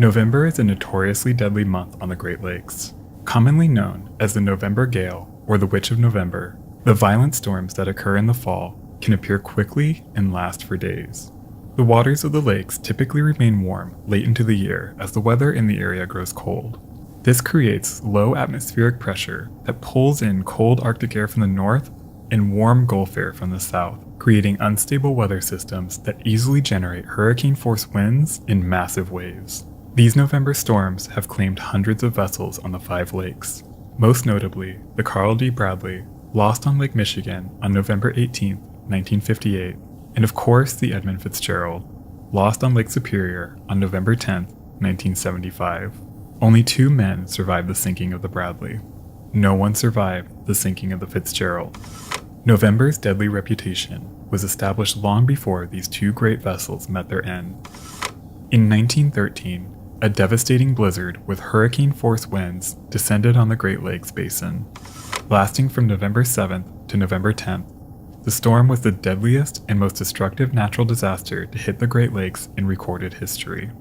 November is a notoriously deadly month on the Great Lakes. Commonly known as the November Gale or the Witch of November, the violent storms that occur in the fall can appear quickly and last for days. The waters of the lakes typically remain warm late into the year as the weather in the area grows cold. This creates low atmospheric pressure that pulls in cold Arctic air from the north and warm Gulf air from the south, creating unstable weather systems that easily generate hurricane-force winds and massive waves. These November storms have claimed hundreds of vessels on the 5 lakes, most notably the Carl D. Bradley, lost on Lake Michigan on November 18, 1958, and of course the Edmund Fitzgerald, lost on Lake Superior on November 10, 1975. Only 2 men survived the sinking of the Bradley. No one survived the sinking of the Fitzgerald. November's deadly reputation was established long before these 2 great vessels met their end. In 1913, a devastating blizzard with hurricane-force winds descended on the Great Lakes basin. Lasting from November 7th to November 10th, the storm was the deadliest and most destructive natural disaster to hit the Great Lakes in recorded history.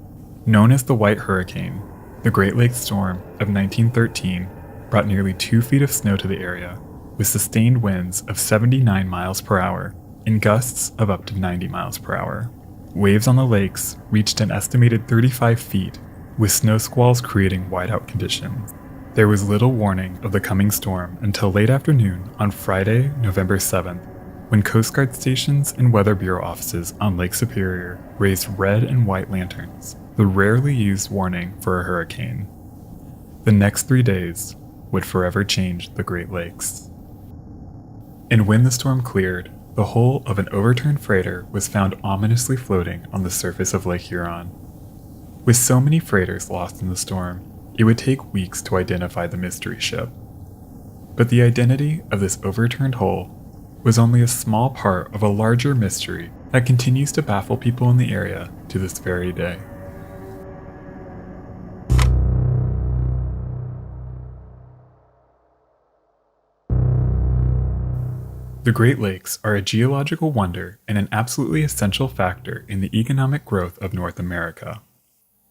Known as the White Hurricane, the Great Lakes storm of 1913 brought nearly 2 feet of snow to the area, with sustained winds of 79 miles per hour and gusts of up to 90 miles per hour. Waves on the lakes reached an estimated 35 feet, with snow squalls creating whiteout conditions. There was little warning of the coming storm until late afternoon on Friday, November 7th, when Coast Guard stations and Weather Bureau offices on Lake Superior raised red and white lanterns, the rarely used warning for a hurricane. The next 3 days would forever change the Great Lakes. And when the storm cleared, the hull of an overturned freighter was found ominously floating on the surface of Lake Huron. With so many freighters lost in the storm, it would take weeks to identify the mystery ship. But the identity of this overturned hull was only a small part of a larger mystery that continues to baffle people in the area to this very day. The Great Lakes are a geological wonder and an absolutely essential factor in the economic growth of North America.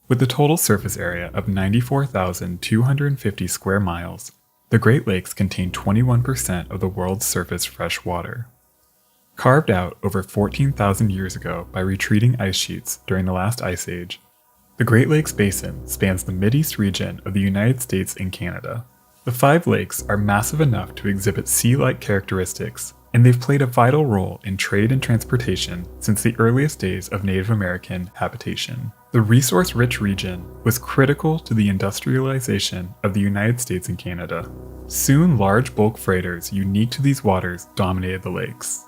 With a total surface area of 94,250 square miles, the Great Lakes contain 21% of the world's surface fresh water. Carved out over 14,000 years ago by retreating ice sheets during the last ice age, the Great Lakes Basin spans the Mideast region of the United States and Canada. The 5 lakes are massive enough to exhibit sea-like characteristics, and they've played a vital role in trade and transportation since the earliest days of Native American habitation. The resource-rich region was critical to the industrialization of the United States and Canada. Soon, large bulk freighters unique to these waters dominated the lakes.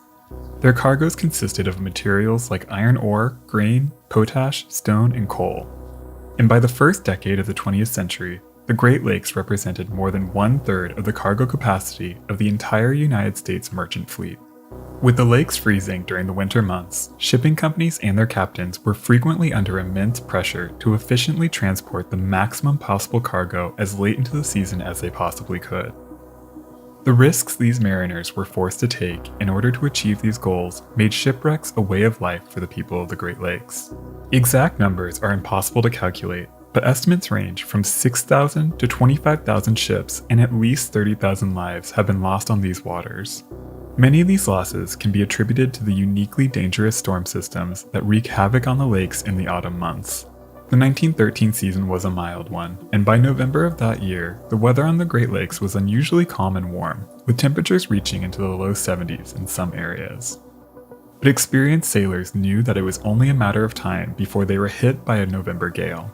Their cargoes consisted of materials like iron ore, grain, potash, stone, and coal. And by the first decade of the 20th century, the Great Lakes represented more than 1/3 of the cargo capacity of the entire United States merchant fleet. With the lakes freezing during the winter months, shipping companies and their captains were frequently under immense pressure to efficiently transport the maximum possible cargo as late into the season as they possibly could. The risks these mariners were forced to take in order to achieve these goals made shipwrecks a way of life for the people of the Great Lakes. Exact numbers are impossible to calculate, but estimates range from 6,000 to 25,000 ships and at least 30,000 lives have been lost on these waters. Many of these losses can be attributed to the uniquely dangerous storm systems that wreak havoc on the lakes in the autumn months. The 1913 season was a mild one, and by November of that year, the weather on the Great Lakes was unusually calm and warm, with temperatures reaching into the low 70s in some areas. But experienced sailors knew that it was only a matter of time before they were hit by a November gale.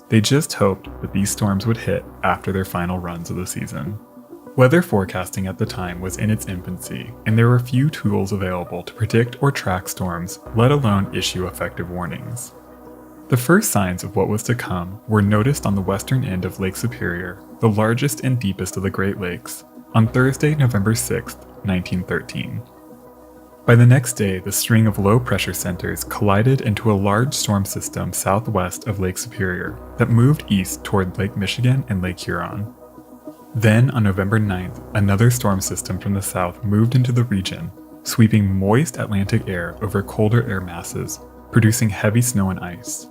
They just hoped that these storms would hit after their final runs of the season. Weather forecasting at the time was in its infancy, and there were few tools available to predict or track storms, let alone issue effective warnings. The first signs of what was to come were noticed on the western end of Lake Superior, the largest and deepest of the Great Lakes, on Thursday, November 6, 1913. By the next day, the string of low-pressure centers collided into a large storm system southwest of Lake Superior that moved east toward Lake Michigan and Lake Huron. Then, on November 9th, another storm system from the south moved into the region, sweeping moist Atlantic air over colder air masses, producing heavy snow and ice.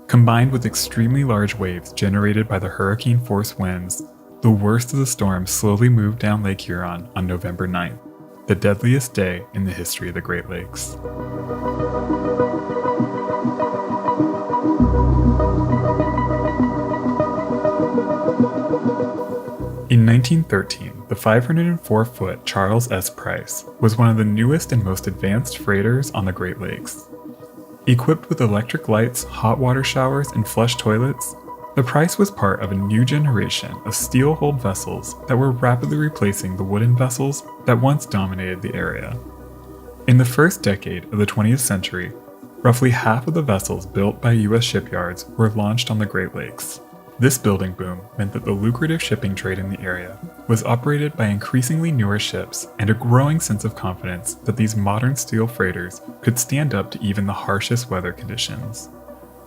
Combined with extremely large waves generated by the hurricane-force winds, the worst of the storm slowly moved down Lake Huron on November 9th, the deadliest day in the history of the Great Lakes. In 1913, the 504-foot Charles S. Price was one of the newest and most advanced freighters on the Great Lakes. Equipped with electric lights, hot water showers, and flush toilets, the Price was part of a new generation of steel-hulled vessels that were rapidly replacing the wooden vessels that once dominated the area. In the first decade of the 20th century, roughly half of the vessels built by U.S. shipyards were launched on the Great Lakes. This building boom meant that the lucrative shipping trade in the area was operated by increasingly newer ships and a growing sense of confidence that these modern steel freighters could stand up to even the harshest weather conditions.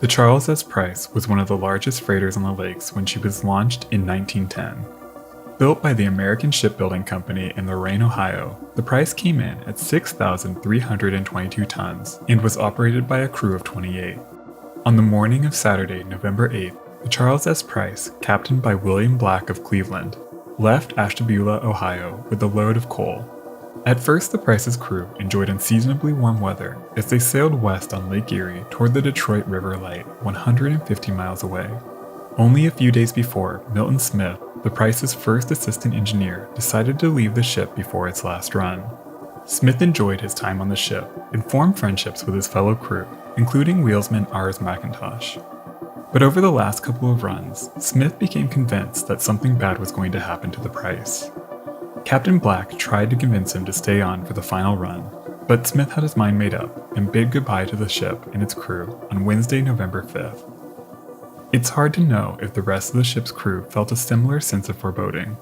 The Charles S. Price was one of the largest freighters on the lakes when she was launched in 1910. Built by the American Shipbuilding Company in Lorain, Ohio, the Price came in at 6,322 tons and was operated by a crew of 28. On the morning of Saturday, November 8th, the Charles S. Price, captained by William Black of Cleveland, left Ashtabula, Ohio, with a load of coal. At first, the Price's crew enjoyed unseasonably warm weather as they sailed west on Lake Erie toward the Detroit River Light, 150 miles away. Only a few days before, Milton Smith, the Price's first assistant engineer, decided to leave the ship before its last run. Smith enjoyed his time on the ship and formed friendships with his fellow crew, including wheelsman Ars McIntosh. But over the last couple of runs, Smith became convinced that something bad was going to happen to the Price. Captain Black tried to convince him to stay on for the final run, but Smith had his mind made up and bid goodbye to the ship and its crew on Wednesday, November 5th. It's hard to know if the rest of the ship's crew felt a similar sense of foreboding.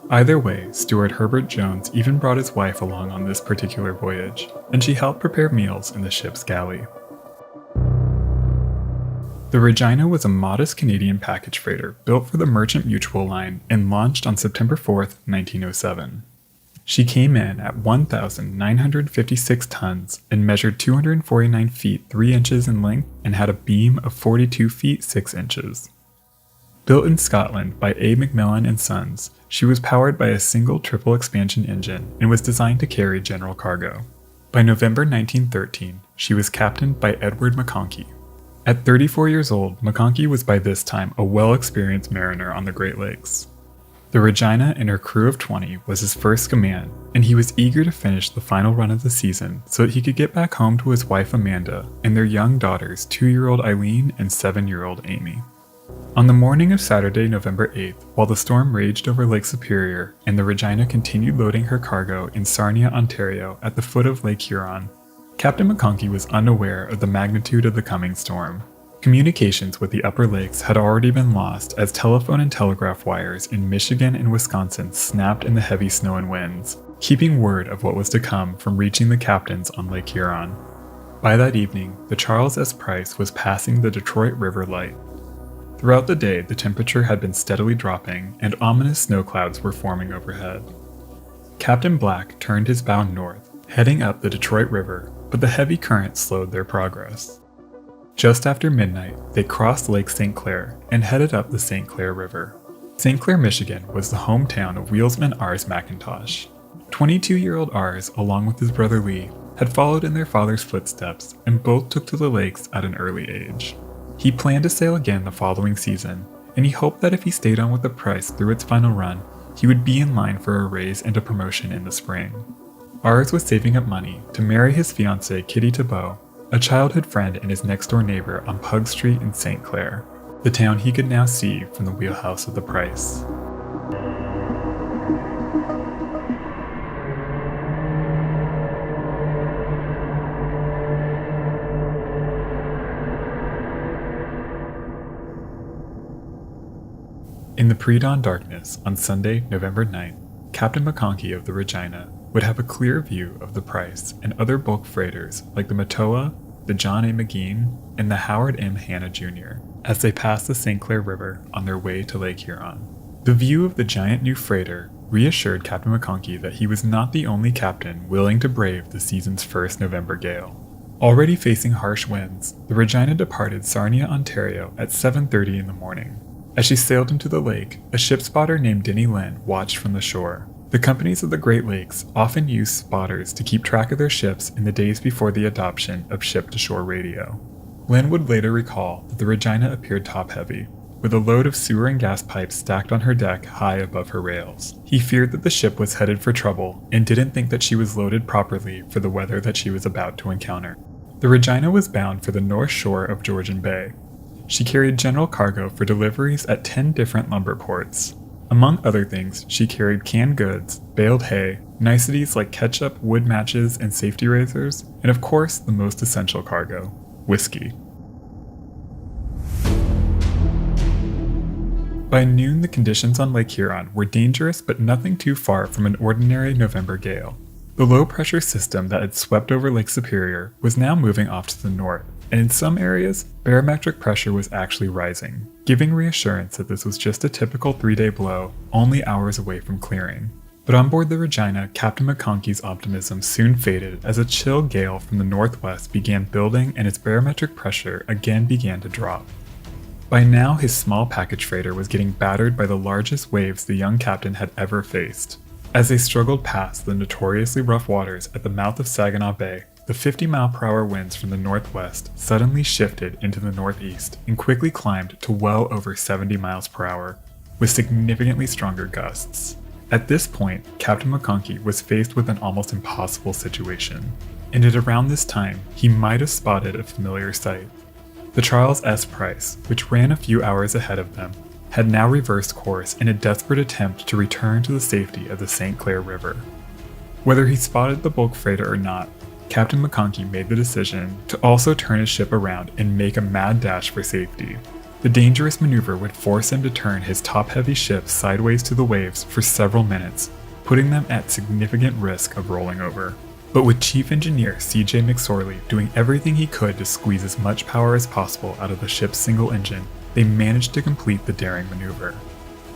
Either way, Steward Herbert Jones even brought his wife along on this particular voyage, and she helped prepare meals in the ship's galley. The Regina was a modest Canadian package freighter built for the Merchant Mutual line and launched on September 4, 1907. She came in at 1,956 tons and measured 249 feet 3 inches in length and had a beam of 42 feet 6 inches. Built in Scotland by A. Macmillan and Sons, she was powered by a single triple expansion engine and was designed to carry general cargo. By November 1913, she was captained by Edward McConkie. At 34 years old, McConkie was by this time a well-experienced mariner on the Great Lakes. The Regina and her crew of 20 was his first command, and he was eager to finish the final run of the season so that he could get back home to his wife Amanda and their young daughters 2-year-old Eileen and 7-year-old Amy. On the morning of Saturday, November 8th, while the storm raged over Lake Superior and the Regina continued loading her cargo in Sarnia, Ontario at the foot of Lake Huron, Captain McConkie was unaware of the magnitude of the coming storm. Communications with the upper lakes had already been lost as telephone and telegraph wires in Michigan and Wisconsin snapped in the heavy snow and winds, keeping word of what was to come from reaching the captains on Lake Huron. By that evening, the Charles S. Price was passing the Detroit River Light. Throughout the day, the temperature had been steadily dropping and ominous snow clouds were forming overhead. Captain Black turned his bow north, heading up the Detroit River, but the heavy current slowed their progress. Just after midnight, they crossed Lake St. Clair and headed up the St. Clair River. St. Clair, Michigan was the hometown of wheelsman Ars McIntosh. 22-year-old Ars, along with his brother Lee, had followed in their father's footsteps and both took to the lakes at an early age. He planned to sail again the following season, and he hoped that if he stayed on with the Price through its final run, he would be in line for a raise and a promotion in the spring. Ars was saving up money to marry his fiancée Kitty Tabot, a childhood friend and his next-door neighbor on Pug Street in St. Clair, the town he could now see from the wheelhouse of the Price. In the pre-dawn darkness on Sunday, November 9th, Captain McConkie of the Regina would have a clear view of the Price and other bulk freighters like the Matoa, the John A. McGean, and the Howard M. Hanna Jr. as they passed the St. Clair River on their way to Lake Huron. The view of the giant new freighter reassured Captain McConkie that he was not the only captain willing to brave the season's first November gale. Already facing harsh winds, the Regina departed Sarnia, Ontario at 7:30 in the morning. As she sailed into the lake, a ship spotter named Denny Lynn watched from the shore. The companies of the Great Lakes often used spotters to keep track of their ships in the days before the adoption of ship-to-shore radio. Lynn would later recall that the Regina appeared top-heavy, with a load of sewer and gas pipes stacked on her deck high above her rails. He feared that the ship was headed for trouble and didn't think that she was loaded properly for the weather that she was about to encounter. The Regina was bound for the north shore of Georgian Bay. She carried general cargo for deliveries at 10 different lumber ports. Among other things, she carried canned goods, baled hay, niceties like ketchup, wood matches, and safety razors, and of course, the most essential cargo, whiskey. By noon, the conditions on Lake Huron were dangerous but nothing too far from an ordinary November gale. The low-pressure system that had swept over Lake Superior was now moving off to the north, and in some areas, barometric pressure was actually rising, giving reassurance that this was just a typical 3-day blow, only hours away from clearing. But on board the Regina, Captain McConkey's optimism soon faded as a chill gale from the northwest began building and its barometric pressure again began to drop. By now, his small package freighter was getting battered by the largest waves the young captain had ever faced. As they struggled past the notoriously rough waters at the mouth of Saginaw Bay, the 50-mile-per-hour winds from the northwest suddenly shifted into the northeast and quickly climbed to well over 70 miles per hour, with significantly stronger gusts. At this point, Captain McConkey was faced with an almost impossible situation, and at around this time, he might have spotted a familiar sight. The Charles S. Price, which ran a few hours ahead of them, had now reversed course in a desperate attempt to return to the safety of the St. Clair River. Whether he spotted the bulk freighter or not, Captain McConkey made the decision to also turn his ship around and make a mad dash for safety. The dangerous maneuver would force him to turn his top-heavy ship sideways to the waves for several minutes, putting them at significant risk of rolling over. But with Chief Engineer C.J. McSorley doing everything he could to squeeze as much power as possible out of the ship's single engine, they managed to complete the daring maneuver.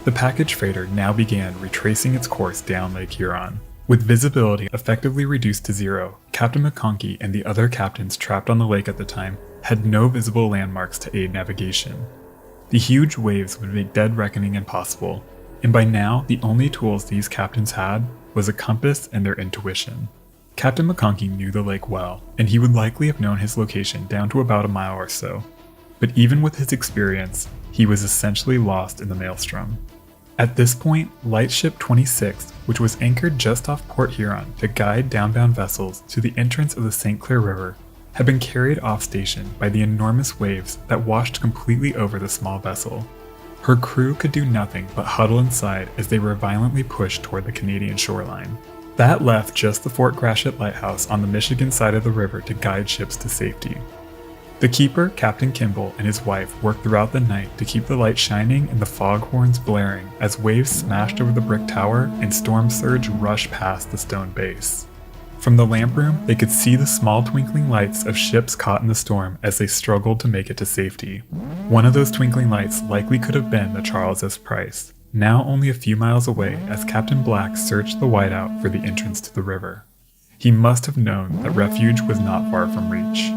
The package freighter now began retracing its course down Lake Huron. With visibility effectively reduced to zero, Captain McConkey and the other captains trapped on the lake at the time had no visible landmarks to aid navigation. The huge waves would make dead reckoning impossible, and by now the only tools these captains had was a compass and their intuition. Captain McConkey knew the lake well, and he would likely have known his location down to about a mile or so. But even with his experience, he was essentially lost in the maelstrom. At this point, Lightship 26, which was anchored just off Port Huron to guide downbound vessels to the entrance of the St. Clair River, had been carried off station by the enormous waves that washed completely over the small vessel. Her crew could do nothing but huddle inside as they were violently pushed toward the Canadian shoreline. That left just the Fort Gratiot Lighthouse on the Michigan side of the river to guide ships to safety. The keeper, Captain Kimball, and his wife worked throughout the night to keep the light shining and the foghorns blaring as waves smashed over the brick tower and storm surge rushed past the stone base. From the lamp room, they could see the small twinkling lights of ships caught in the storm as they struggled to make it to safety. One of those twinkling lights likely could have been the Charles S. Price, now only a few miles away as Captain Black searched the whiteout for the entrance to the river. He must have known that refuge was not far from reach.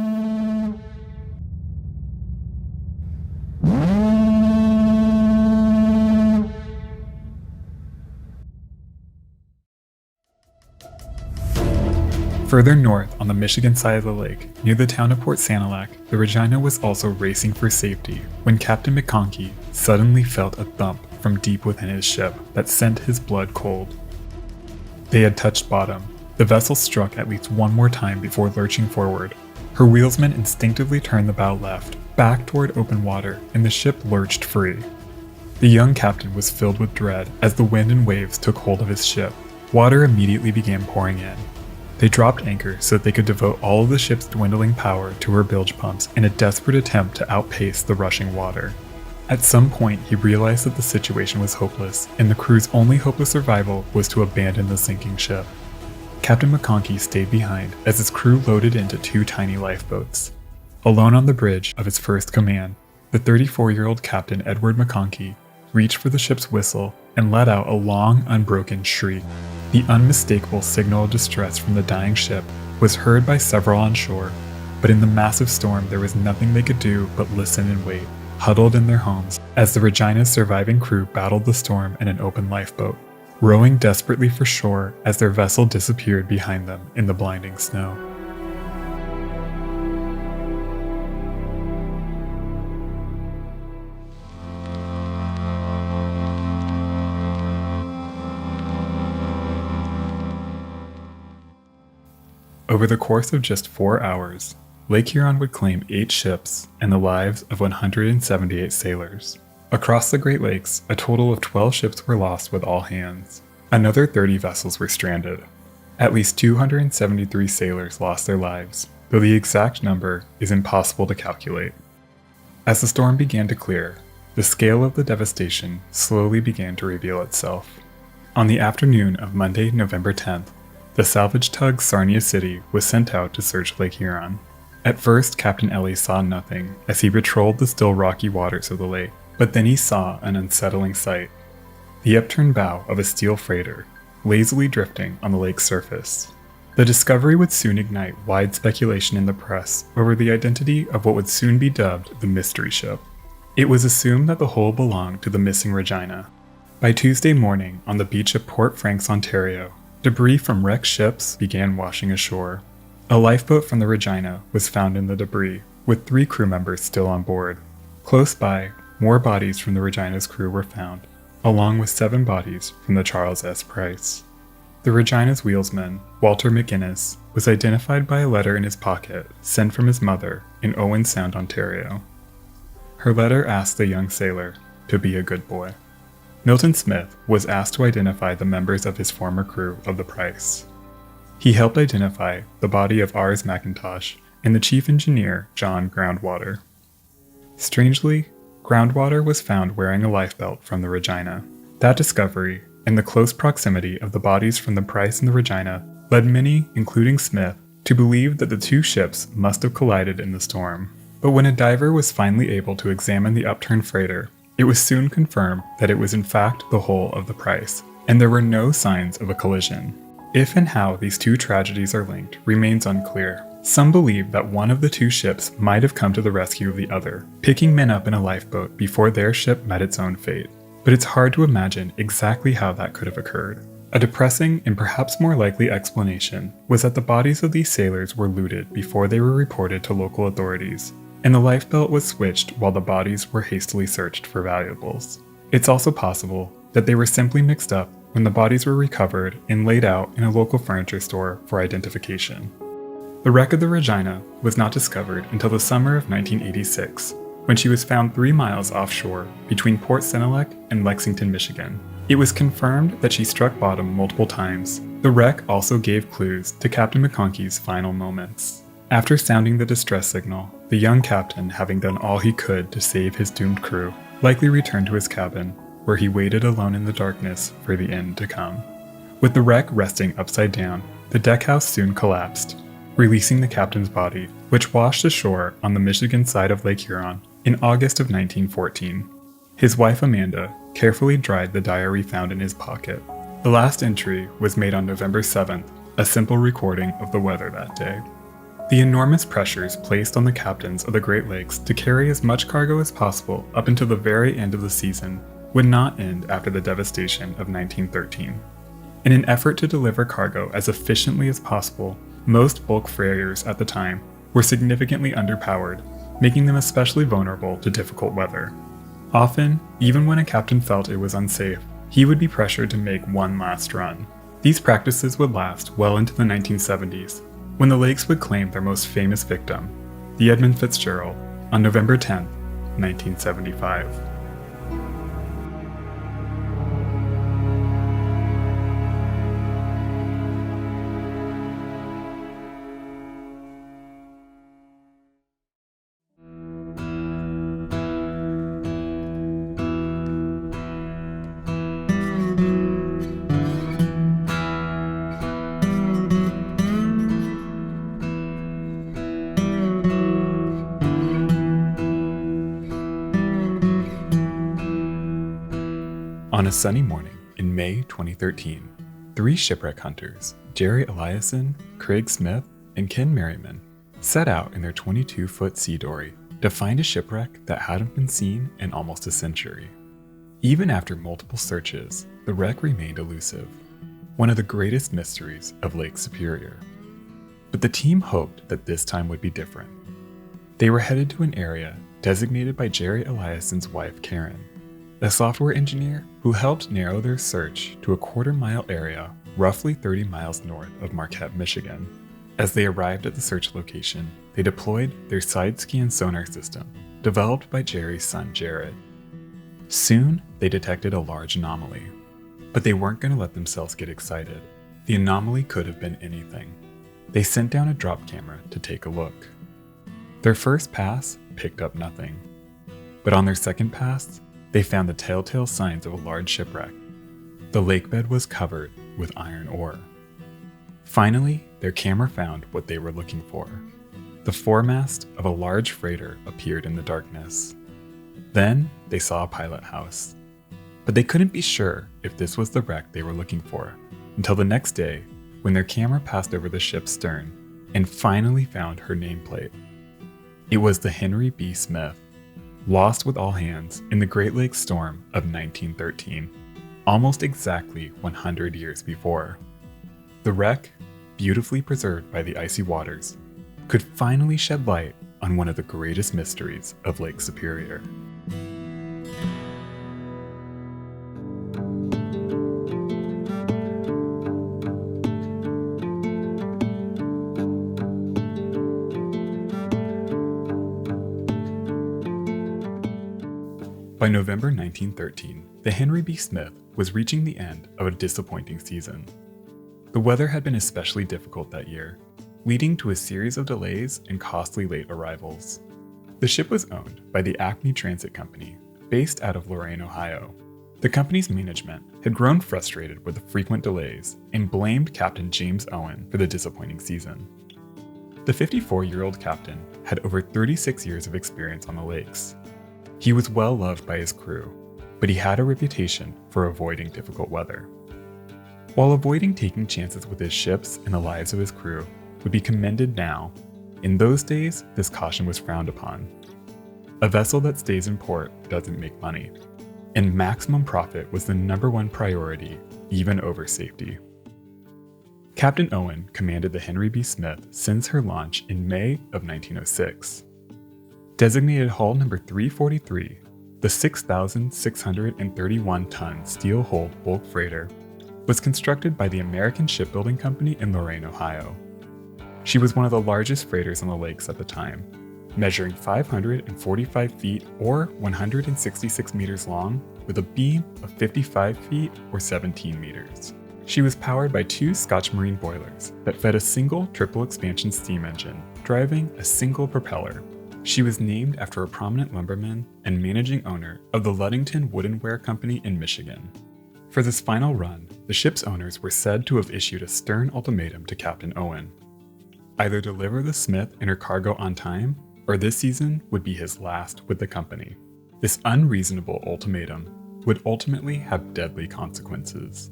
Further north on the Michigan side of the lake, near the town of Port Sanilac, the Regina was also racing for safety when Captain McConkey suddenly felt a thump from deep within his ship that sent his blood cold. They had touched bottom. The vessel struck at least one more time before lurching forward. Her wheelsman instinctively turned the bow left, back toward open water, and the ship lurched free. The young captain was filled with dread as the wind and waves took hold of his ship. Water immediately began pouring in. They dropped anchor so that they could devote all of the ship's dwindling power to her bilge pumps in a desperate attempt to outpace the rushing water. At some point, he realized that the situation was hopeless, and the crew's only hope of survival was to abandon the sinking ship. Captain McConkey stayed behind as his crew loaded into 2 tiny lifeboats. Alone on the bridge of his first command, the 34-year-old Captain Edward McConkey reached for the ship's whistle and let out a long, unbroken shriek. The unmistakable signal of distress from the dying ship was heard by several on shore, but in the massive storm there was nothing they could do but listen and wait, huddled in their homes, as the Regina's surviving crew battled the storm in an open lifeboat, rowing desperately for shore as their vessel disappeared behind them in the blinding snow. Over the course of just 4 hours, Lake Huron would claim 8 ships and the lives of 178 sailors. Across the Great Lakes, a total of 12 ships were lost with all hands. Another 30 vessels were stranded. At least 273 sailors lost their lives, though the exact number is impossible to calculate. As the storm began to clear, the scale of the devastation slowly began to reveal itself. On the afternoon of Monday, November 10th, the salvage tug Sarnia City was sent out to search Lake Huron. At first, Captain Ellie saw nothing as he patrolled the still rocky waters of the lake, but then he saw an unsettling sight: the upturned bow of a steel freighter, lazily drifting on the lake's surface. The discovery would soon ignite wide speculation in the press over the identity of what would soon be dubbed the mystery ship. It was assumed that the hull belonged to the missing Regina. By Tuesday morning, on the beach of Port Franks, Ontario, debris from wrecked ships began washing ashore. A lifeboat from the Regina was found in the debris, with 3 crew members still on board. Close by, more bodies from the Regina's crew were found, along with 7 bodies from the Charles S. Price. The Regina's wheelsman, Walter McGuinness, was identified by a letter in his pocket sent from his mother in Owen Sound, Ontario. Her letter asked the young sailor to be a good boy. Milton Smith was asked to identify the members of his former crew of the Price. He helped identify the body of Ars McIntosh and the chief engineer, John Groundwater. Strangely, Groundwater was found wearing a lifebelt from the Regina. That discovery, and the close proximity of the bodies from the Price and the Regina, led many, including Smith, to believe that the 2 ships must have collided in the storm. But when a diver was finally able to examine the upturned freighter, it was soon confirmed that it was in fact the hull of the Price, and there were no signs of a collision. If and how these 2 tragedies are linked remains unclear. Some believe that one of the 2 ships might have come to the rescue of the other, picking men up in a lifeboat before their ship met its own fate. But it's hard to imagine exactly how that could have occurred. A depressing and perhaps more likely explanation was that the bodies of these sailors were looted before they were reported to local authorities, and the lifebelt was switched while the bodies were hastily searched for valuables. It's also possible that they were simply mixed up when the bodies were recovered and laid out in a local furniture store for identification. The wreck of the Regina was not discovered until the summer of 1986, when she was found 3 miles offshore between Port Senelec and Lexington, Michigan. It was confirmed that she struck bottom multiple times. The wreck also gave clues to Captain McConkey's final moments. After sounding the distress signal, the young captain, having done all he could to save his doomed crew, likely returned to his cabin, where he waited alone in the darkness for the end to come. With the wreck resting upside down, the deckhouse soon collapsed, releasing the captain's body, which washed ashore on the Michigan side of Lake Huron in August of 1914. His wife Amanda carefully dried the diary found in his pocket. The last entry was made on November 7th, a simple recording of the weather that day. The enormous pressures placed on the captains of the Great Lakes to carry as much cargo as possible up until the very end of the season would not end after the devastation of 1913. In an effort to deliver cargo as efficiently as possible, most bulk freighters at the time were significantly underpowered, making them especially vulnerable to difficult weather. Often, even when a captain felt it was unsafe, he would be pressured to make one last run. These practices would last well into the 1970s, when the lakes would claim their most famous victim, the Edmund Fitzgerald, on November 10, 1975. On a sunny morning in May 2013, 3 shipwreck hunters, Jerry Eliason, Craig Smith, and Ken Merriman, set out in their 22-foot sea dory to find a shipwreck that hadn't been seen in almost a century. Even after multiple searches, the wreck remained elusive, one of the greatest mysteries of Lake Superior. But the team hoped that this time would be different. They were headed to an area designated by Jerry Eliason's wife, Karen, a software engineer who helped narrow their search to a quarter-mile area roughly 30 miles north of Marquette, Michigan. As they arrived at the search location, they deployed their side-scan sonar system, developed by Jerry's son, Jared. Soon, they detected a large anomaly. But they weren't going to let themselves get excited. The anomaly could have been anything. They sent down a drop camera to take a look. Their first pass picked up nothing. But on their second pass, they found the telltale signs of a large shipwreck. The lakebed was covered with iron ore. Finally, their camera found what they were looking for. The foremast of a large freighter appeared in the darkness. Then, they saw a pilot house. But they couldn't be sure if this was the wreck they were looking for until the next day when their camera passed over the ship's stern and finally found her nameplate. It was the Henry B. Smith, lost with all hands in the Great Lakes storm of 1913, almost exactly 100 years before. The wreck, beautifully preserved by the icy waters, could finally shed light on one of the greatest mysteries of Lake Superior. By November 1913, the Henry B. Smith was reaching the end of a disappointing season. The weather had been especially difficult that year, leading to a series of delays and costly late arrivals. The ship was owned by the Acme Transit Company, based out of Lorain, Ohio. The company's management had grown frustrated with the frequent delays and blamed Captain James Owen for the disappointing season. The 54-year-old captain had over 36 years of experience on the lakes. He was well loved by his crew, but he had a reputation for avoiding difficult weather. While avoiding taking chances with his ships and the lives of his crew would be commended now, in those days this caution was frowned upon. A vessel that stays in port doesn't make money, and maximum profit was the number one priority, even over safety. Captain Owen commanded the Henry B. Smith since her launch in May of 1906. Designated hull number 343, the 6,631-ton steel-hulled bulk freighter was constructed by the American Shipbuilding Company in Lorain, Ohio. She was one of the largest freighters on the lakes at the time, measuring 545 feet or 166 meters long with a beam of 55 feet or 17 meters. She was powered by two Scotch Marine boilers that fed a single triple expansion steam engine, driving a single propeller. She was named after a prominent lumberman and managing owner of the Ludington Woodenware Company in Michigan. For this final run, the ship's owners were said to have issued a stern ultimatum to Captain Owen. Either deliver the Smith and her cargo on time, or this season would be his last with the company. This unreasonable ultimatum would ultimately have deadly consequences.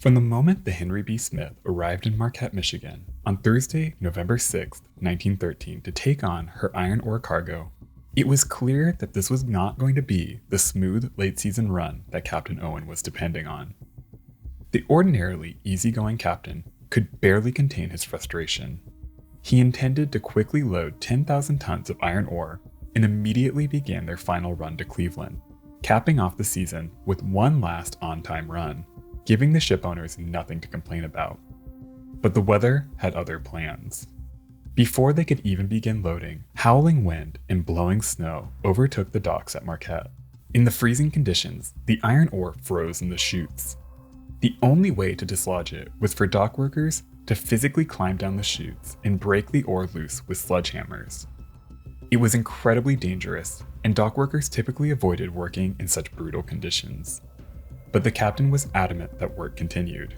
From the moment the Henry B. Smith arrived in Marquette, Michigan on Thursday, November 6, 1913 to take on her iron ore cargo, it was clear that this was not going to be the smooth late-season run that Captain Owen was depending on. The ordinarily easygoing captain could barely contain his frustration. He intended to quickly load 10,000 tons of iron ore and immediately began their final run to Cleveland, capping off the season with one last on-time run, giving the ship owners nothing to complain about. But the weather had other plans. Before they could even begin loading, howling wind and blowing snow overtook the docks at Marquette. In the freezing conditions, the iron ore froze in the chutes. The only way to dislodge it was for dock workers to physically climb down the chutes and break the ore loose with sledgehammers. It was incredibly dangerous, and dock workers typically avoided working in such brutal conditions. But the captain was adamant that work continued.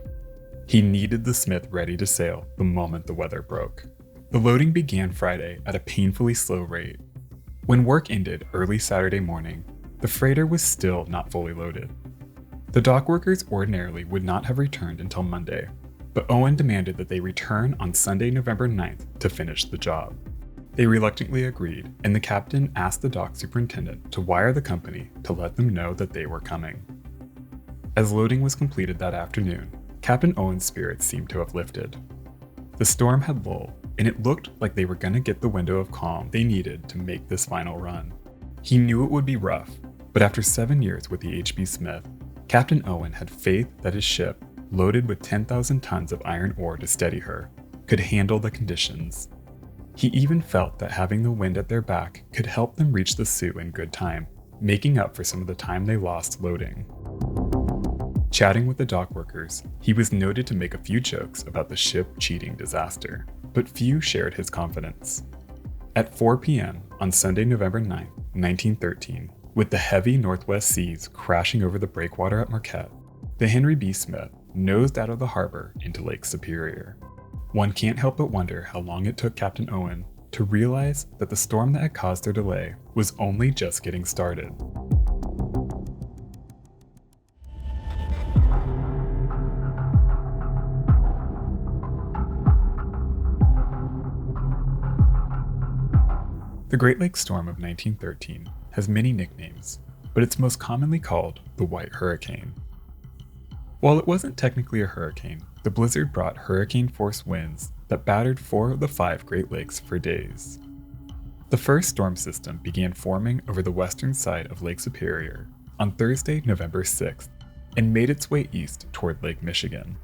He needed the Smith ready to sail the moment the weather broke. The loading began Friday at a painfully slow rate. When work ended early Saturday morning, the freighter was still not fully loaded. The dock workers ordinarily would not have returned until Monday, but Owen demanded that they return on Sunday, November 9th to finish the job. They reluctantly agreed, and the captain asked the dock superintendent to wire the company to let them know that they were coming. As loading was completed that afternoon, Captain Owen's spirits seemed to have lifted. The storm had lulled, and it looked like they were going to get the window of calm they needed to make this final run. He knew it would be rough, but after 7 years with the HB Smith, Captain Owen had faith that his ship, loaded with 10,000 tons of iron ore to steady her, could handle the conditions. He even felt that having the wind at their back could help them reach the Sioux in good time, making up for some of the time they lost loading. Chatting with the dock workers, he was noted to make a few jokes about the ship cheating disaster, but few shared his confidence. At 4 p.m. on Sunday, November 9, 1913, with the heavy northwest seas crashing over the breakwater at Marquette, the Henry B. Smith nosed out of the harbor into Lake Superior. One can't help but wonder how long it took Captain Owen to realize that the storm that had caused their delay was only just getting started. The Great Lakes Storm of 1913 has many nicknames, but it's most commonly called the White Hurricane. While it wasn't technically a hurricane, the blizzard brought hurricane-force winds that battered 4 of the 5 Great Lakes for days. The first storm system began forming over the western side of Lake Superior on Thursday, November 6th, and made its way east toward Lake Michigan.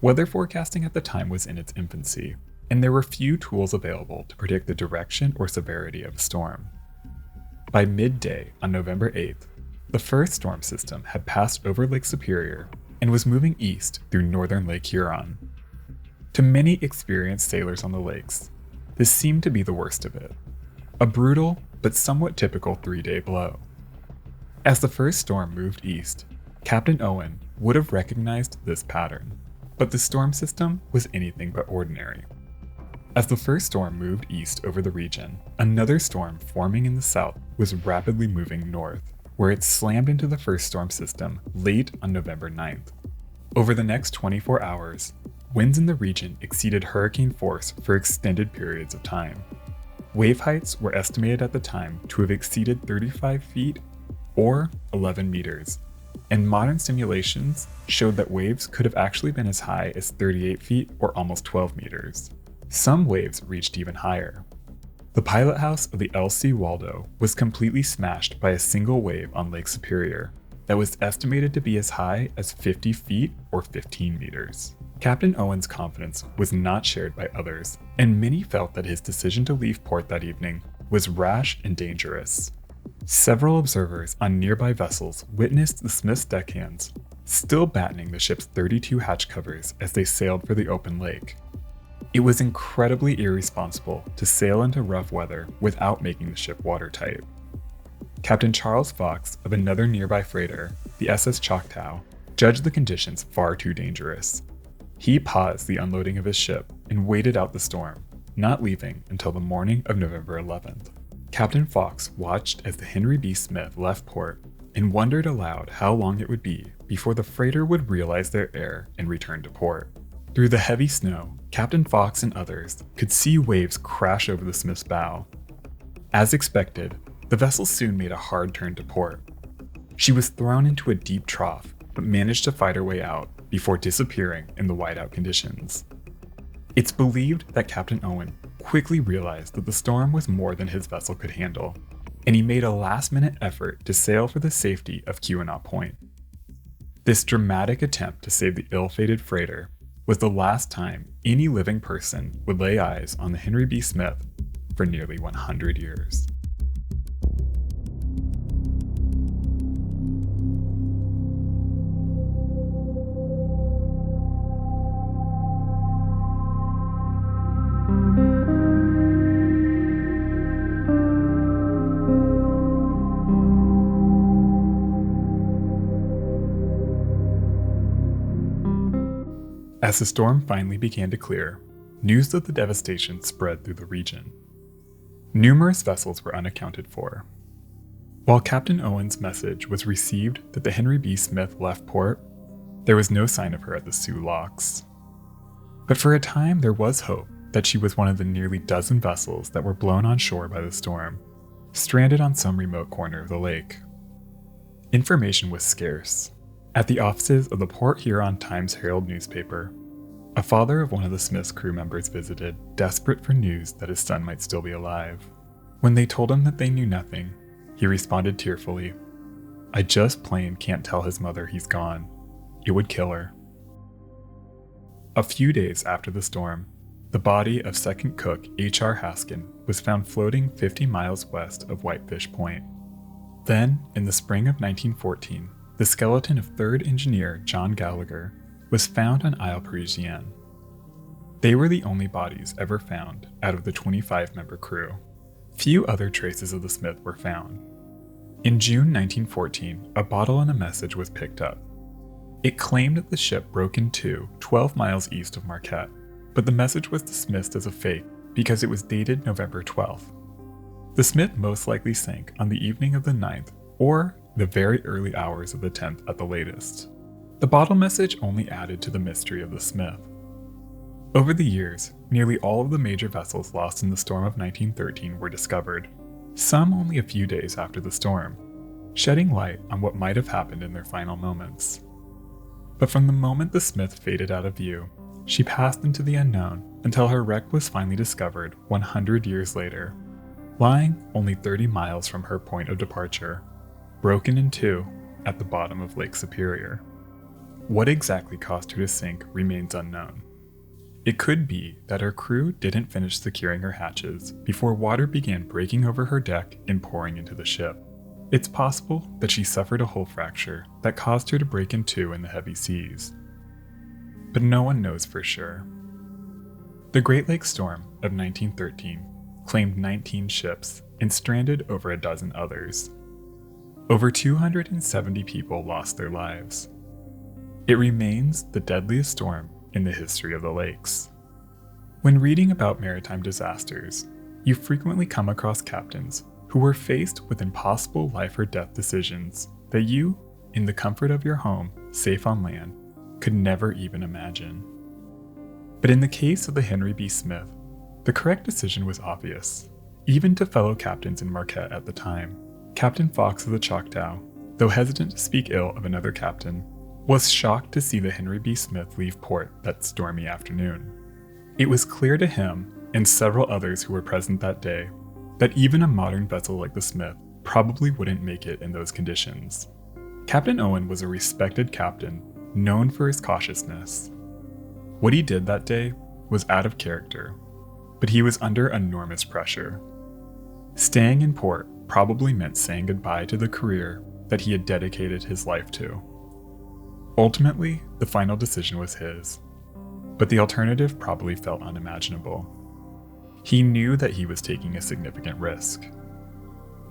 Weather forecasting at the time was in its infancy, and there were few tools available to predict the direction or severity of a storm. By midday on November 8th, the first storm system had passed over Lake Superior and was moving east through northern Lake Huron. To many experienced sailors on the lakes, this seemed to be the worst of it, a brutal but somewhat typical 3-day blow. As the first storm moved east, Captain Owen would have recognized this pattern, but the storm system was anything but ordinary. As the first storm moved east over the region, another storm forming in the south was rapidly moving north, where it slammed into the first storm system late on November 9th. Over the next 24 hours, winds in the region exceeded hurricane force for extended periods of time. Wave heights were estimated at the time to have exceeded 35 feet or 11 meters, and modern simulations showed that waves could have actually been as high as 38 feet or almost 12 meters. Some waves reached even higher. The pilot house of the L.C. Waldo was completely smashed by a single wave on Lake Superior that was estimated to be as high as 50 feet or 15 meters. Captain Owen's confidence was not shared by others, and many felt that his decision to leave port that evening was rash and dangerous. Several observers on nearby vessels witnessed the Smith's deckhands still battening the ship's 32 hatch covers as they sailed for the open lake. It was incredibly irresponsible to sail into rough weather without making the ship watertight. Captain Charles Fox of another nearby freighter, the SS Choctaw, judged the conditions far too dangerous. He paused the unloading of his ship and waited out the storm, not leaving until the morning of November 11th. Captain Fox watched as the Henry B. Smith left port and wondered aloud how long it would be before the freighter would realize their error and return to port. Through the heavy snow, Captain Fox and others could see waves crash over the Smith's bow. As expected, the vessel soon made a hard turn to port. She was thrown into a deep trough, but managed to fight her way out before disappearing in the whiteout conditions. It's believed that Captain Owen quickly realized that the storm was more than his vessel could handle, and he made a last-minute effort to sail for the safety of Keweenaw Point. This dramatic attempt to save the ill-fated freighter was the last time any living person would lay eyes on the Henry B. Smith for nearly 100 years. As the storm finally began to clear, news of the devastation spread through the region. Numerous vessels were unaccounted for. While Captain Owen's message was received that the Henry B. Smith left port, there was no sign of her at the Sioux locks. But for a time, there was hope that she was one of the nearly dozen vessels that were blown on shore by the storm, stranded on some remote corner of the lake. Information was scarce. At the offices of the Port Huron Times-Herald newspaper, a father of one of the Smith's crew members visited, desperate for news that his son might still be alive. When they told him that they knew nothing, he responded tearfully, "I just plain can't tell his mother he's gone. It would kill her." A few days after the storm, the body of second cook H.R. Haskin was found floating 50 miles west of Whitefish Point. Then, in the spring of 1914, the skeleton of third engineer John Gallagher was found on Isle Parisienne. They were the only bodies ever found out of the 25-member crew. Few other traces of the Smith were found. In June 1914, a bottle and a message was picked up. It claimed that the ship broke in two 12 miles east of Marquette, but the message was dismissed as a fake because it was dated November 12th. The Smith most likely sank on the evening of the 9th or the very early hours of the 10th at the latest. The bottle message only added to the mystery of the Smith. Over the years, nearly all of the major vessels lost in the storm of 1913 were discovered, some only a few days after the storm, shedding light on what might have happened in their final moments. But from the moment the Smith faded out of view, she passed into the unknown until her wreck was finally discovered 100 years later, lying only 30 miles from her point of departure, broken in two at the bottom of Lake Superior. What exactly caused her to sink remains unknown. It could be that her crew didn't finish securing her hatches before water began breaking over her deck and pouring into the ship. It's possible that she suffered a hull fracture that caused her to break in two in the heavy seas. But no one knows for sure. The Great Lakes Storm of 1913 claimed 19 ships and stranded over a dozen others. Over 270 people lost their lives. It remains the deadliest storm in the history of the lakes. When reading about maritime disasters, you frequently come across captains who were faced with impossible life or death decisions that you, in the comfort of your home, safe on land, could never even imagine. But in the case of the Henry B. Smith, the correct decision was obvious, even to fellow captains in Marquette at the time. Captain Fox of the Choctaw, though hesitant to speak ill of another captain, was shocked to see the Henry B. Smith leave port that stormy afternoon. It was clear to him, and several others who were present that day, that even a modern vessel like the Smith probably wouldn't make it in those conditions. Captain Owen was a respected captain, known for his cautiousness. What he did that day was out of character, but he was under enormous pressure. Staying in port probably meant saying goodbye to the career that he had dedicated his life to. Ultimately, the final decision was his, but the alternative probably felt unimaginable. He knew that he was taking a significant risk,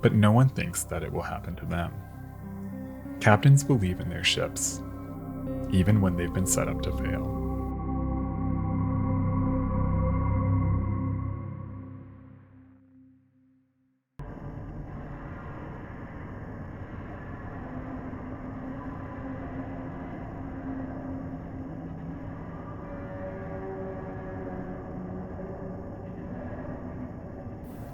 but no one thinks that it will happen to them. Captains believe in their ships, even when they've been set up to fail.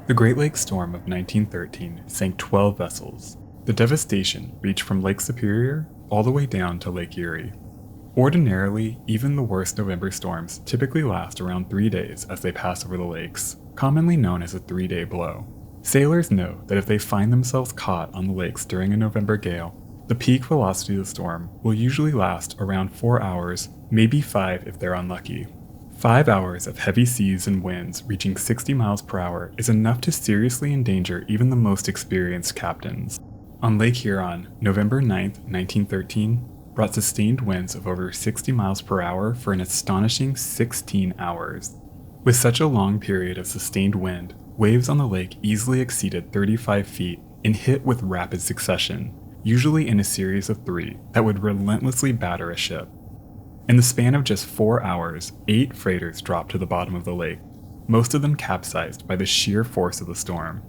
The Great Lakes Storm of 1913 sank 12 vessels. The devastation reached from Lake Superior all the way down to Lake Erie. Ordinarily, even the worst November storms typically last around 3 days as they pass over the lakes, commonly known as a 3-day blow. Sailors know that if they find themselves caught on the lakes during a November gale, the peak velocity of the storm will usually last around 4 hours, maybe 5 if they're unlucky. 5 hours of heavy seas and winds reaching 60 miles per hour is enough to seriously endanger even the most experienced captains. On Lake Huron, November 9, 1913, brought sustained winds of over 60 miles per hour for an astonishing 16 hours. With such a long period of sustained wind, waves on the lake easily exceeded 35 feet and hit with rapid succession, usually in a series of 3 that would relentlessly batter a ship. In the span of just 4 hours, 8 freighters dropped to the bottom of the lake, most of them capsized by the sheer force of the storm.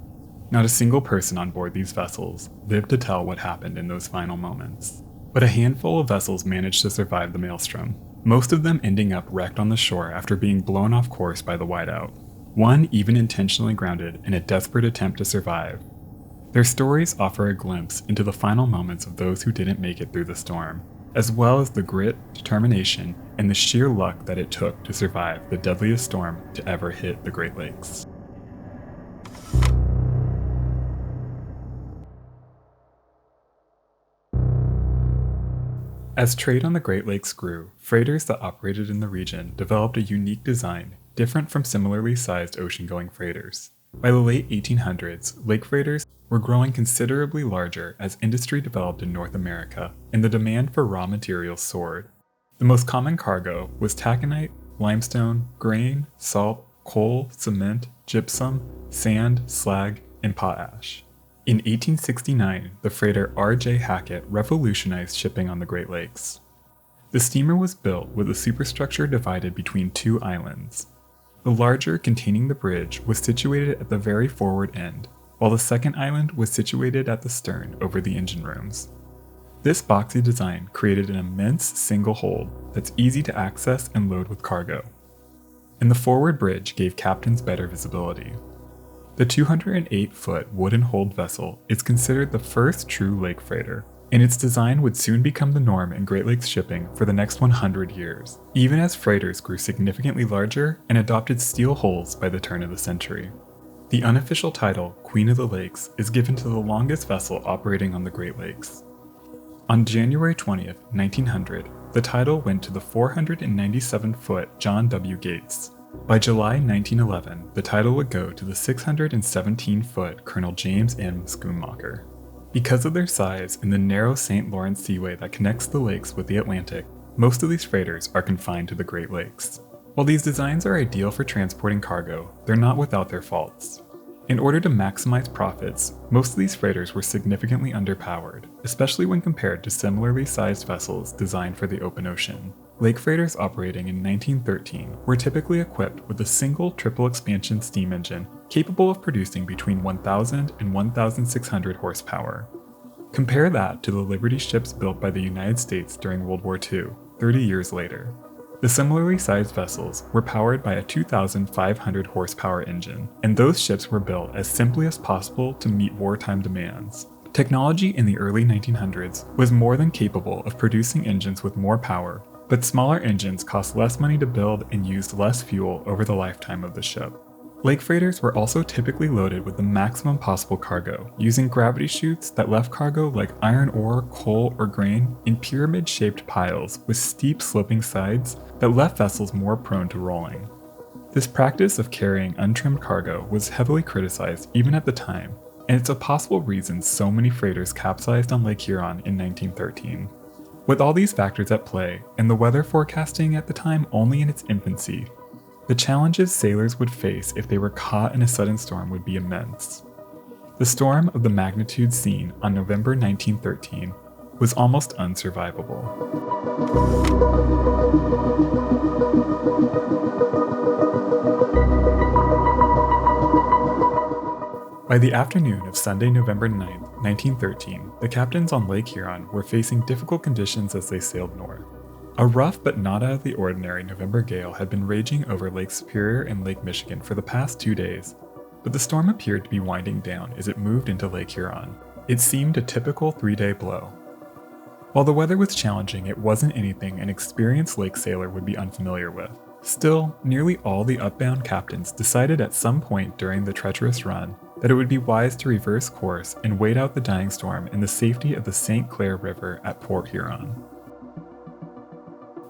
Not a single person on board these vessels lived to tell what happened in those final moments. But a handful of vessels managed to survive the maelstrom, most of them ending up wrecked on the shore after being blown off course by the whiteout. One even intentionally grounded in a desperate attempt to survive. Their stories offer a glimpse into the final moments of those who didn't make it through the storm, as well as the grit, determination, and the sheer luck that it took to survive the deadliest storm to ever hit the Great Lakes. As trade on the Great Lakes grew, freighters that operated in the region developed a unique design, different from similarly sized ocean-going freighters. By the late 1800s, lake freighters were growing considerably larger as industry developed in North America and the demand for raw materials soared. The most common cargo was taconite, limestone, grain, salt, coal, cement, gypsum, sand, slag, and potash. In 1869, the freighter R.J. Hackett revolutionized shipping on the Great Lakes. The steamer was built with a superstructure divided between two islands. The larger, containing the bridge, was situated at the very forward end, while the second island was situated at the stern over the engine rooms. This boxy design created an immense single hold that's easy to access and load with cargo. And the forward bridge gave captains better visibility. The 208-foot wooden hold vessel is considered the first true lake freighter, and its design would soon become the norm in Great Lakes shipping for the next 100 years, even as freighters grew significantly larger and adopted steel hulls by the turn of the century. The unofficial title, Queen of the Lakes, is given to the longest vessel operating on the Great Lakes. On January 20th, 1900, the title went to the 497-foot John W. Gates. By July 1911, the title would go to the 617-foot Colonel James M. Schoonmaker. Because of their size and the narrow St. Lawrence Seaway that connects the lakes with the Atlantic, most of these freighters are confined to the Great Lakes. While these designs are ideal for transporting cargo, they're not without their faults. In order to maximize profits, most of these freighters were significantly underpowered, especially when compared to similarly sized vessels designed for the open ocean. Lake freighters operating in 1913 were typically equipped with a single triple expansion steam engine capable of producing between 1,000 and 1,600 horsepower. Compare that to the Liberty ships built by the United States during World War II, 30 years later. The similarly sized vessels were powered by a 2,500 horsepower engine, and those ships were built as simply as possible to meet wartime demands. Technology in the early 1900s was more than capable of producing engines with more power, but smaller engines cost less money to build and used less fuel over the lifetime of the ship. Lake freighters were also typically loaded with the maximum possible cargo, using gravity chutes that left cargo like iron ore, coal, or grain in pyramid-shaped piles with steep sloping sides that left vessels more prone to rolling. This practice of carrying untrimmed cargo was heavily criticized even at the time, and it's a possible reason so many freighters capsized on Lake Huron in 1913. With all these factors at play, and the weather forecasting at the time only in its infancy, the challenges sailors would face if they were caught in a sudden storm would be immense. The storm of the magnitude seen on November 1913 was almost unsurvivable. By the afternoon of Sunday, November 9, 1913, the captains on Lake Huron were facing difficult conditions as they sailed north. A rough but not out of the ordinary November gale had been raging over Lake Superior and Lake Michigan for the past 2 days, but the storm appeared to be winding down as it moved into Lake Huron. It seemed a typical 3-day blow. While the weather was challenging, it wasn't anything an experienced lake sailor would be unfamiliar with. Still, nearly all the upbound captains decided at some point during the treacherous run that it would be wise to reverse course and wait out the dying storm in the safety of the St. Clair River at Port Huron.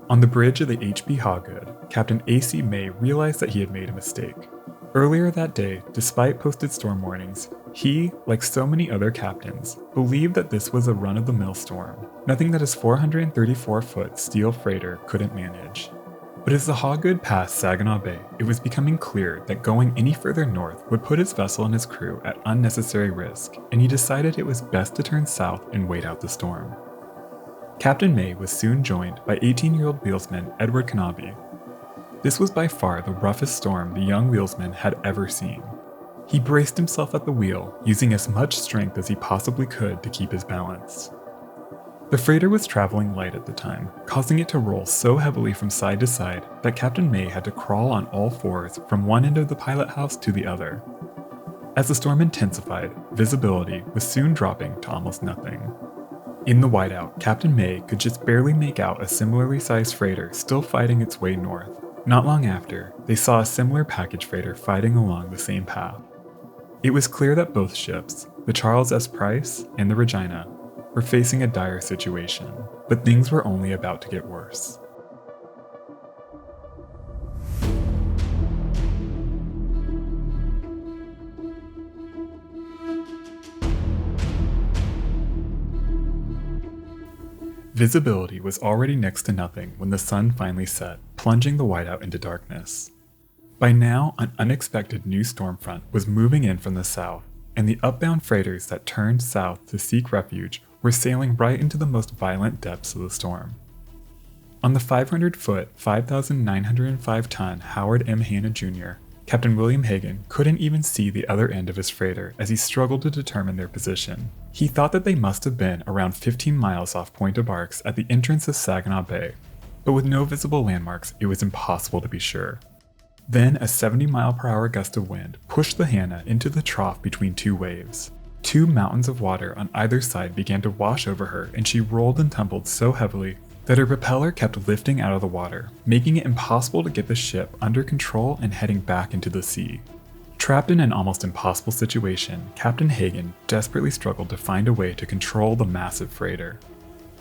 On the bridge of the H.B. Hawgood, Captain A.C. May realized that he had made a mistake. Earlier that day, despite posted storm warnings, he, like so many other captains, believed that this was a run-of-the-mill storm, nothing that his 434-foot steel freighter couldn't manage. But as the Hawgood passed Saginaw Bay, it was becoming clear that going any further north would put his vessel and his crew at unnecessary risk, and he decided it was best to turn south and wait out the storm. Captain May was soon joined by 18-year-old wheelsman Edward Knabe. This was by far the roughest storm the young wheelsman had ever seen. He braced himself at the wheel, using as much strength as he possibly could to keep his balance. The freighter was traveling light at the time, causing it to roll so heavily from side to side that Captain May had to crawl on all fours from one end of the pilot house to the other. As the storm intensified, visibility was soon dropping to almost nothing. In the whiteout, Captain May could just barely make out a similarly sized freighter still fighting its way north. Not long after, they saw a similar package freighter fighting along the same path. It was clear that both ships, the Charles S. Price and the Regina, were facing a dire situation, but things were only about to get worse. Visibility was already next to nothing when the sun finally set, plunging the whiteout into darkness. By now, an unexpected new storm front was moving in from the south, and the upbound freighters that turned south to seek refuge were sailing right into the most violent depths of the storm. On the 500-foot, 5,905-ton Howard M. Hanna Jr., Captain William Hagen couldn't even see the other end of his freighter as he struggled to determine their position. He thought that they must have been around 15 miles off Point of Arcs at the entrance of Saginaw Bay, but with no visible landmarks, it was impossible to be sure. Then a 70-mile-per-hour gust of wind pushed the Hanna into the trough between two waves. Two mountains of water on either side began to wash over her, and she rolled and tumbled so heavily that her propeller kept lifting out of the water, making it impossible to get the ship under control and heading back into the sea. Trapped in an almost impossible situation, Captain Hagen desperately struggled to find a way to control the massive freighter.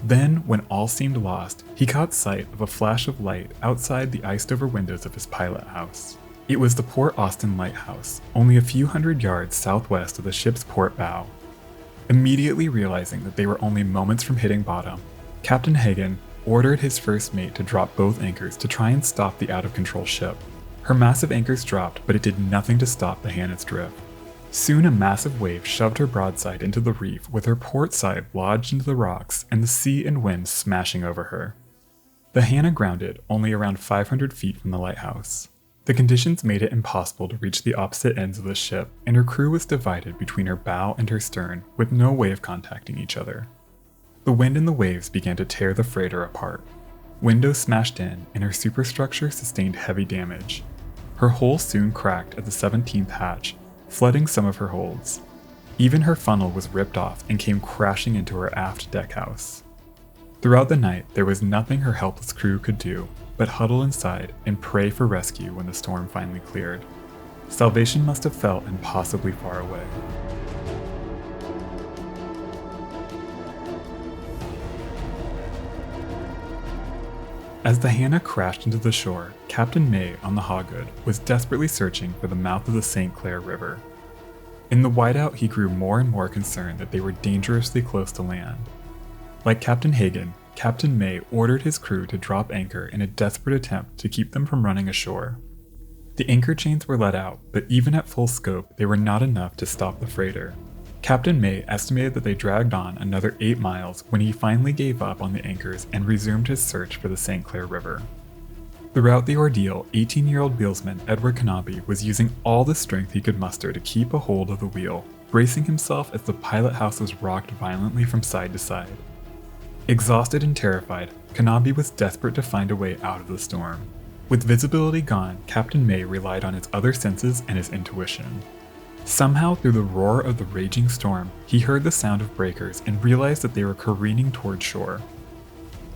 Then, when all seemed lost, he caught sight of a flash of light outside the iced-over windows of his pilot house. It was the Port Austin Lighthouse, only a few hundred yards southwest of the ship's port bow. Immediately realizing that they were only moments from hitting bottom, Captain Hagen ordered his first mate to drop both anchors to try and stop the out-of-control ship. Her massive anchors dropped, but it did nothing to stop the Hanna's drift. Soon a massive wave shoved her broadside into the reef with her port side lodged into the rocks and the sea and wind smashing over her. The Hanna grounded only around 500 feet from the lighthouse. The conditions made it impossible to reach the opposite ends of the ship, and her crew was divided between her bow and her stern with no way of contacting each other. The wind and the waves began to tear the freighter apart. Windows smashed in, and her superstructure sustained heavy damage. Her hull soon cracked at the 17th hatch, flooding some of her holds. Even her funnel was ripped off and came crashing into her aft deckhouse. Throughout the night, there was nothing her helpless crew could do but huddle inside and pray for rescue when the storm finally cleared. Salvation must have felt impossibly far away. As the Hanna crashed into the shore, Captain May on the Hawgood was desperately searching for the mouth of the St. Clair River. In the whiteout, he grew more and more concerned that they were dangerously close to land. Like Captain Hagen, Captain May ordered his crew to drop anchor in a desperate attempt to keep them from running ashore. The anchor chains were let out, but even at full scope, they were not enough to stop the freighter. Captain May estimated that they dragged on another 8 miles when he finally gave up on the anchors and resumed his search for the St. Clair River. Throughout the ordeal, 18-year-old wheelsman Edward Knabe was using all the strength he could muster to keep a hold of the wheel, bracing himself as the pilot house was rocked violently from side to side. Exhausted and terrified, Knabe was desperate to find a way out of the storm. With visibility gone, Captain May relied on his other senses and his intuition. Somehow, through the roar of the raging storm, he heard the sound of breakers and realized that they were careening toward shore.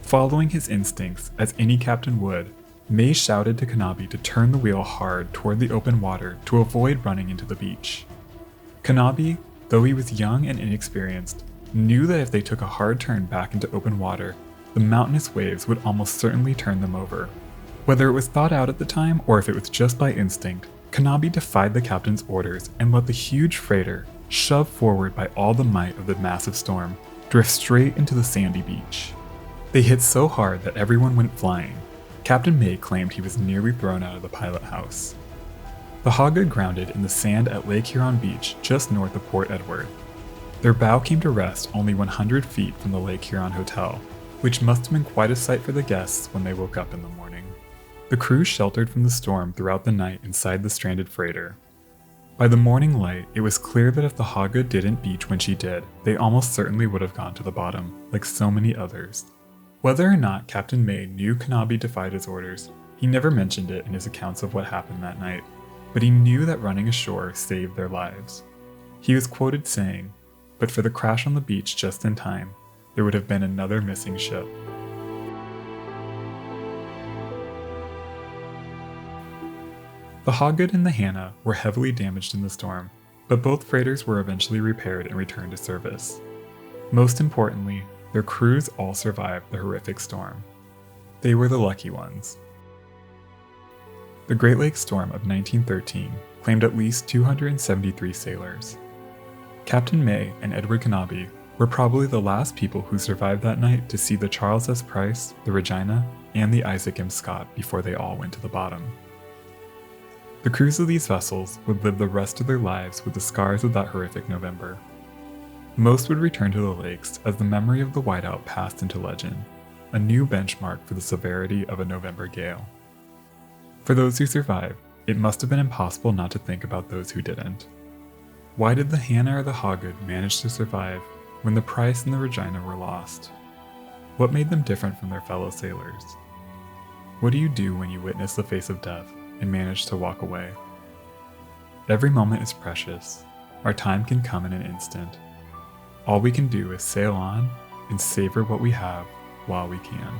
Following his instincts, as any captain would, May shouted to Knabe to turn the wheel hard toward the open water to avoid running into the beach. Knabe, though he was young and inexperienced, knew that if they took a hard turn back into open water, the mountainous waves would almost certainly turn them over. Whether it was thought out at the time or if it was just by instinct, Knabe defied the captain's orders and let the huge freighter, shoved forward by all the might of the massive storm, drift straight into the sandy beach. They hit so hard that everyone went flying. Captain May claimed he was nearly thrown out of the pilot house. The Hawgood grounded in the sand at Lake Huron Beach just north of Port Edward. Their bow came to rest only 100 feet from the Lake Huron Hotel, which must have been quite a sight for the guests when they woke up in the morning. The crew sheltered from the storm throughout the night inside the stranded freighter. By the morning light, it was clear that if the Hawgood didn't beach when she did, they almost certainly would have gone to the bottom, like so many others. Whether or not Captain May knew Kanabe defied his orders, he never mentioned it in his accounts of what happened that night, but he knew that running ashore saved their lives. He was quoted saying, "But for the crash on the beach just in time, there would have been another missing ship." The Hawgood and the Hanna were heavily damaged in the storm, but both freighters were eventually repaired and returned to service. Most importantly, their crews all survived the horrific storm. They were the lucky ones. The Great Lakes storm of 1913 claimed at least 273 sailors. Captain May and Edward Kanabe were probably the last people who survived that night to see the Charles S. Price, the Regina, and the Isaac M. Scott before they all went to the bottom. The crews of these vessels would live the rest of their lives with the scars of that horrific November. Most would return to the lakes as the memory of the whiteout passed into legend, a new benchmark for the severity of a November gale. For those who survived, it must have been impossible not to think about those who didn't. Why did the Hanna or the Hawgood manage to survive when the Price and the Regina were lost? What made them different from their fellow sailors? What do you do when you witness the face of death and manage to walk away? Every moment is precious. Our time can come in an instant. All we can do is sail on and savor what we have while we can.